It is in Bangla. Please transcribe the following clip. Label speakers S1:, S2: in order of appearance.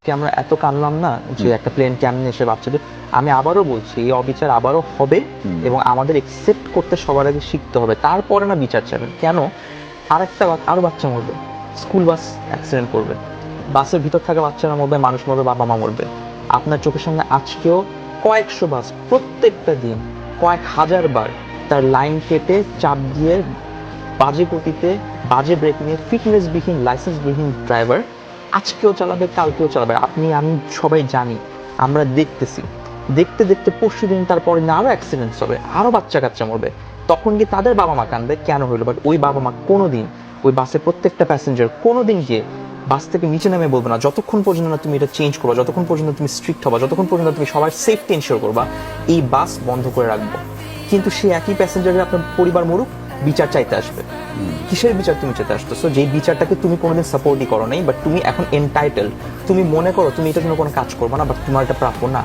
S1: আজকে আমরা এত কানলাম না যে একটা প্লেন কেমনে এসে বাচ্চাদের, আমি আবারও বলছি এই অবিচার আবারও হবে এবং আমাদের একসেপ্ট করতে সবার আগে শিখতে হবে, তারপরে না বিচার চাবেন। কেন? আরেকটা আরো বাচ্চা মরবে, স্কুল বাস অ্যাক্সিডেন্ট করবে, বাসের ভিতর থাকা বাচ্চারা মরবে, মানুষ মরবে, বাবা মা মরবে। আপনার চোখের সামনে আজকেও কয়েকশো বাস প্রত্যেকটা দিন কয়েক হাজার বার তার লাইন কেটে চাপ দিয়ে বাজে গতিতে বাজে ব্রেক নিয়ে ফিটনেসবিহীন লাইসেন্সবিহীন ড্রাইভার আজকেও চালাবে, কালকেও চালাবে। আপনি আমি সবাই জানি, আমরা দেখতেছি। দেখতে দেখতে পরশু দিন তারপরে না আরো অ্যাক্সিডেন্টস হবে, আরো বাচ্চা কাচ্চা মরবে। তখন গিয়ে তাদের বাবা মা কাঁদবে কেন হইলো, বাট ওই বাবা মা কোনোদিন ওই বাসের প্রত্যেকটা প্যাসেঞ্জার কোনোদিন গিয়ে বাস থেকে নিচে নামে বলবে না, যতক্ষণ পর্যন্ত না তুমি এটা চেঞ্জ করবা, যতক্ষণ পর্যন্ত তুমি স্ট্রিক্ট হবা, যতক্ষণ পর্যন্ত তুমি সবার সেফটি এনশিওর করবা, এই বাস বন্ধ করে রাখবো। কিন্তু সে একই প্যাসেঞ্জারের আপনার পরিবার মরুক, বিচার চাইতে আসবে। কিসের বিচার তুমি চাইতে আসতেছো? যেই বিচারটাকে তুমি কোনোদিন সাপোর্টই করো নাই, বাট তুমি এখন এন্টাইটেল। তুমি মনে করো তুমি এটার জন্য কোনো কাজ করবে না, বাট তোমার এটা প্রাপ্য না।